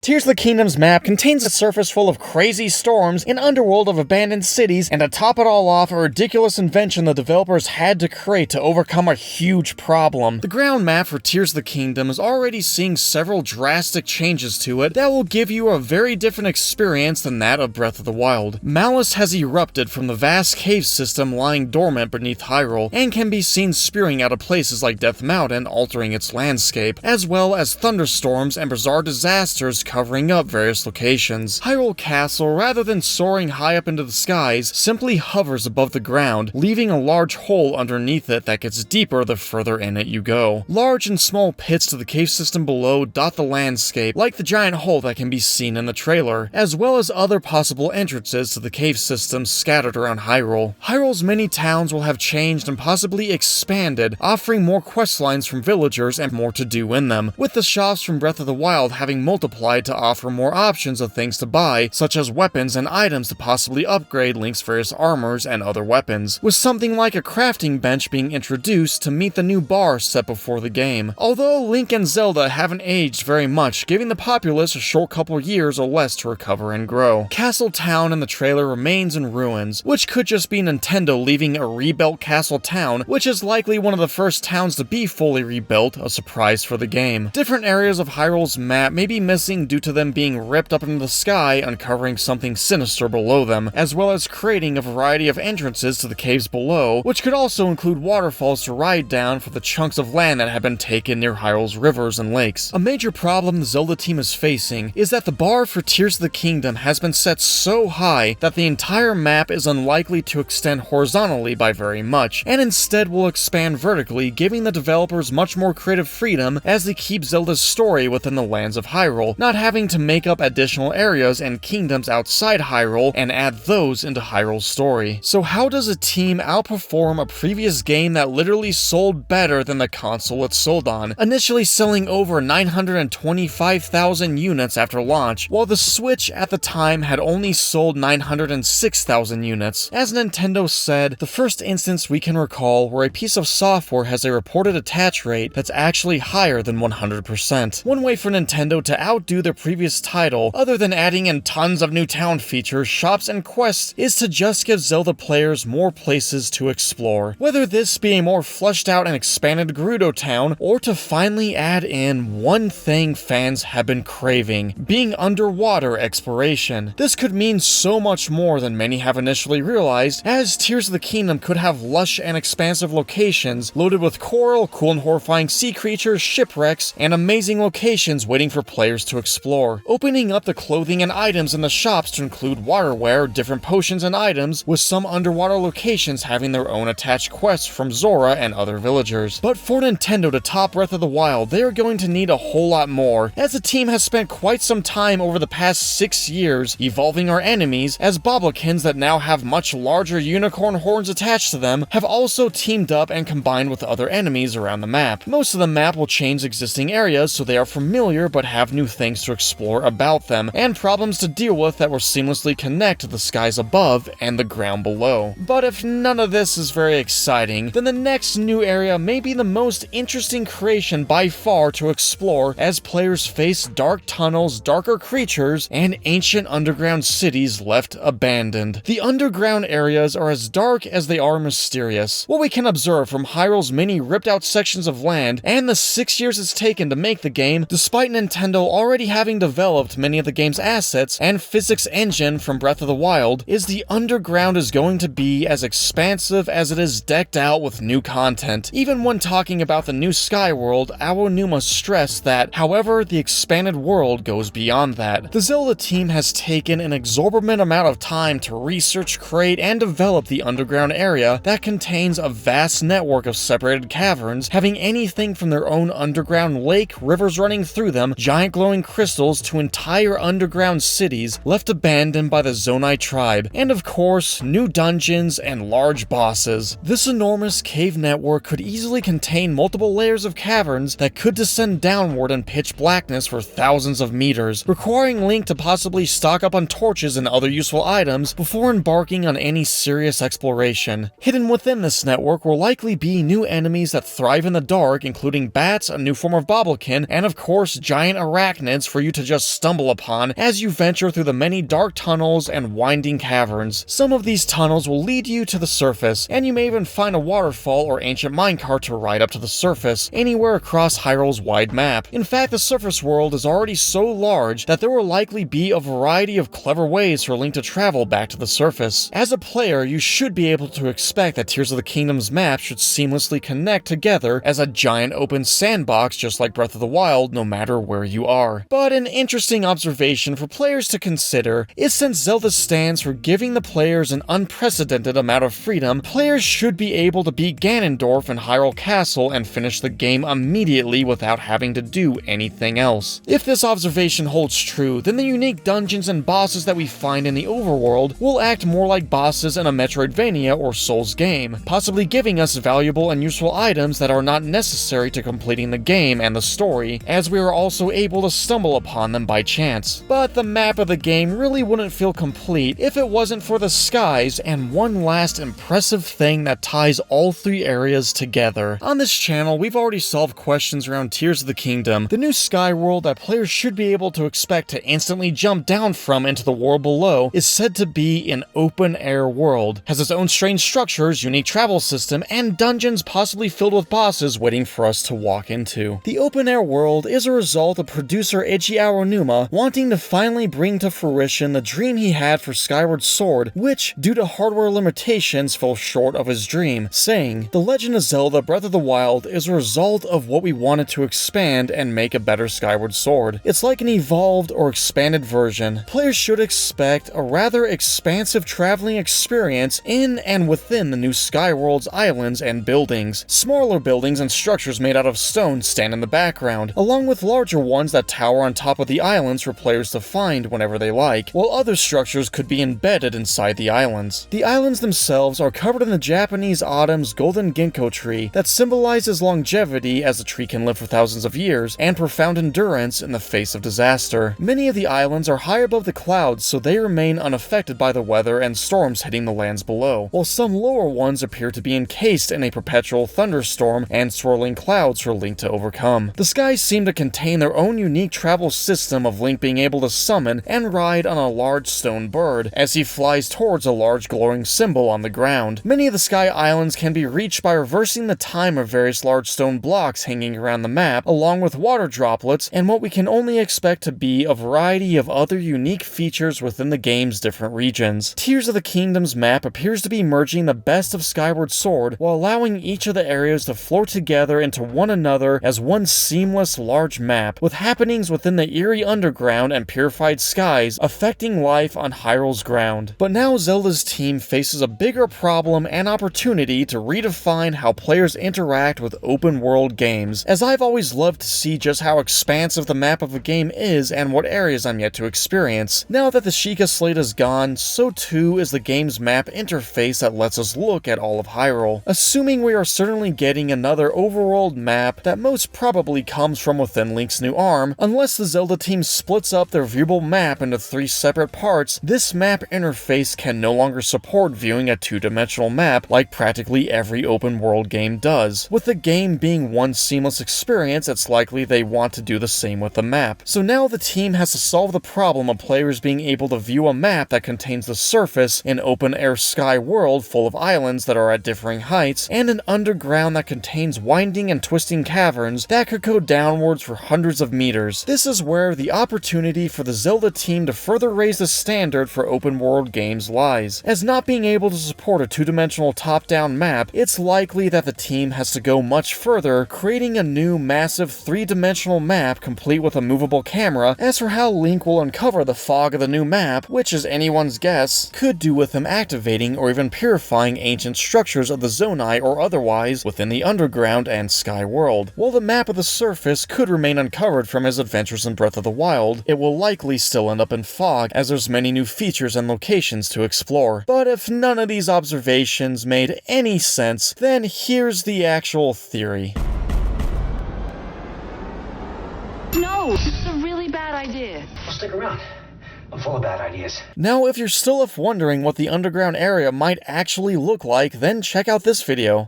Tears of the Kingdom's map contains a surface full of crazy storms, an underworld of abandoned cities, and to top it all off, a ridiculous invention the developers had to create to overcome a huge problem. The ground map for Tears of the Kingdom is already seeing several drastic changes to it that will give you a very different experience than that of Breath of the Wild. Malice has erupted from the vast cave system lying dormant beneath Hyrule, and can be seen spewing out of places like Death Mountain, altering its landscape, as well as thunderstorms and bizarre disasters covering up various locations. Hyrule Castle, rather than soaring high up into the skies, simply hovers above the ground, leaving a large hole underneath it that gets deeper the further in it you go. Large and small pits to the cave system below dot the landscape, like the giant hole that can be seen in the trailer, as well as other possible entrances to the cave system scattered around Hyrule. Hyrule's many towns will have changed and possibly expanded, offering more questlines from villagers and more to do in them, with the shops from Breath of the Wild having multiplied to offer more options of things to buy, such as weapons and items to possibly upgrade Link's various armors and other weapons, with something like a crafting bench being introduced to meet the new bar set before the game. Although Link and Zelda haven't aged very much, giving the populace a short couple years or less to recover and grow. Castle Town in the trailer remains in ruins, which could just be Nintendo leaving a rebuilt Castle Town, which is likely one of the first towns to be fully rebuilt, a surprise for the game. Different areas of Hyrule's map may be missing due to them being ripped up into the sky, uncovering something sinister below them, as well as creating a variety of entrances to the caves below, which could also include waterfalls to ride down for the chunks of land that have been taken near Hyrule's rivers and lakes. A major problem the Zelda team is facing is that the bar for Tears of the Kingdom has been set so high that the entire map is unlikely to extend horizontally by very much, and instead will expand vertically, giving the developers much more creative freedom as they keep Zelda's story within the lands of Hyrule, not having to make up additional areas and kingdoms outside Hyrule and add those into Hyrule's story. So how does a team outperform a previous game that literally sold better than the console it sold on, initially selling over 925,000 units after launch, while the Switch at the time had only sold 906,000 units? As Nintendo said, the first instance we can recall where a piece of software has a reported attach rate that's actually higher than 100%. One way for Nintendo to outdo their previous title, other than adding in tons of new town features, shops, and quests, is to just give Zelda players more places to explore. Whether this be a more fleshed out and expanded Gerudo Town, or to finally add in one thing fans have been craving, being underwater exploration. This could mean so much more than many have initially realized, as Tears of the Kingdom could have lush and expansive locations loaded with coral, cool and horrifying sea creatures, shipwrecks, and amazing locations waiting for players to explore, opening up the clothing and items in the shops to include waterware, different potions and items, with some underwater locations having their own attached quests from Zora and other villagers. But for Nintendo to top Breath of the Wild, they are going to need a whole lot more, as the team has spent quite some time over the past 6 years evolving our enemies, as Boblokins that now have much larger unicorn horns attached to them have also teamed up and combined with other enemies around the map. Most of the map will change existing areas so they are familiar but have new things to explore about them, and problems to deal with that will seamlessly connect to the skies above and the ground below. But if none of this is very exciting, then the next new area may be the most interesting creation by far to explore, as players face dark tunnels, darker creatures, and ancient underground cities left abandoned. The underground areas are as dark as they are mysterious. What we can observe from Hyrule's many ripped out sections of land, and the 6 years it's taken to make the game, despite Nintendo already having developed many of the game's assets and physics engine from Breath of the Wild, is the underground is going to be as expansive as it is decked out with new content. Even when talking about the new Sky World, Aonuma stressed that, however, the expanded world goes beyond that. The Zelda team has taken an exorbitant amount of time to research, create, and develop the underground area that contains a vast network of separated caverns, having anything from their own underground lake, rivers running through them, giant glowing crystals, to entire underground cities left abandoned by the Zonai tribe, and of course, new dungeons and large bosses. This enormous cave network could easily contain multiple layers of caverns that could descend downward in pitch blackness for thousands of meters, requiring Link to possibly stock up on torches and other useful items before embarking on any serious exploration. Hidden within this network will likely be new enemies that thrive in the dark, including bats, a new form of Boblokin, and of course giant arachnids for you to just stumble upon as you venture through the many dark tunnels and winding caverns. Some of these tunnels will lead you to the surface, and you may even find a waterfall or ancient minecart to ride up to the surface, anywhere across Hyrule's wide map. In fact, the surface world is already so large that there will likely be a variety of clever ways for Link to travel back to the surface. As a player, you should be able to expect that Tears of the Kingdom's map should seamlessly connect together as a giant open sandbox just like Breath of the Wild, no matter where you are. But an interesting observation for players to consider is since Zelda stands for giving the players an unprecedented amount of freedom, players should be able to beat Ganondorf in Hyrule Castle and finish the game immediately without having to do anything else. If this observation holds true, then the unique dungeons and bosses that we find in the overworld will act more like bosses in a Metroidvania or Souls game, possibly giving us valuable and useful items that are not necessary to completing the game and the story, as we are also able to stumble upon them by chance. But the map of the game really wouldn't feel complete if it wasn't for the skies and one last impressive thing that ties all three areas together. On this channel, we've already solved questions around Tears of the Kingdom, the new sky world that players should be able to expect to instantly jump down from into the world below is said to be an open-air world, has its own strange structures, unique travel system, and dungeons possibly filled with bosses waiting for us to walk into. The open-air world is a result of producer Eiji Aonuma wanting to finally bring to fruition the dream he had for Skyward Sword, which, due to hardware limitations, fell short of his dream, saying, "The Legend of Zelda Breath of the Wild is a result of what we wanted to expand and make a better Skyward Sword. It's like an evolved or expanded version. Players should expect a rather expansive traveling experience in and within the new Skyworld's islands and buildings. Smaller buildings and structures made out of stone stand in the background, along with larger ones that tower on top of the islands for players to find whenever they like, while other structures could be embedded inside the islands. The islands themselves are covered in the Japanese autumn's golden ginkgo tree that symbolizes longevity, as the tree can live for thousands of years, and profound endurance in the face of disaster. Many of the islands are high above the clouds, so they remain unaffected by the weather and storms hitting the lands below, while some lower ones appear to be encased in a perpetual thunderstorm and swirling clouds for Link to overcome. The skies seem to contain their own unique travel system of Link being able to summon and ride on a large stone bird as he flies towards a large glowing symbol on the ground. Many of the sky islands can be reached by reversing the time of various large stone blocks hanging around the map, along with water droplets and what we can only expect to be a variety of other unique features within the game's different regions. Tears of the Kingdom's map appears to be merging the best of Skyward Sword while allowing each of the areas to flow together into one another as one seamless large map, with happenings within the eerie underground and purified skies affecting life on Hyrule's ground. But now Zelda's team faces a bigger problem and opportunity to redefine how players interact with open world games, as I've always loved to see just how expansive the map of a game is and what areas I'm yet to experience. Now that the Sheikah Slate is gone, so too is the game's map interface that lets us look at all of Hyrule. Assuming we are certainly getting another overworld map that most probably comes from within Link's new arm, unless the Zelda team splits up their viewable map into 3 separate parts, this map interface can no longer support viewing a 2-dimensional map like practically every open world game does. With the game being one seamless experience, it's likely they want to do the same with the map. So now the team has to solve the problem of players being able to view a map that contains the surface, an open-air sky world full of islands that are at differing heights, and an underground that contains winding and twisting caverns that could go downwards for hundreds of meters. This is where the opportunity for the Zelda team to further raise the standard for open-world games lies. As not being able to support a 2-dimensional top-down map, it's likely that the team has to go much further, creating a new massive 3-dimensional map complete with a movable camera. As for how Link will uncover the fog of the new map, which is anyone's guess, could do with him activating or even purifying ancient structures of the Zonai or otherwise within the underground and sky world. While the map of the surface could remain uncovered from his adventures in Breath of the Wild, it will likely still end up in fog, as there's many new features and locations to explore. But if none of these observations made any sense, then here's the actual theory. No, this is a really bad idea. Well, stick around. I'm full of bad ideas. Now, if you're still left wondering what the underground area might actually look like, then check out this video.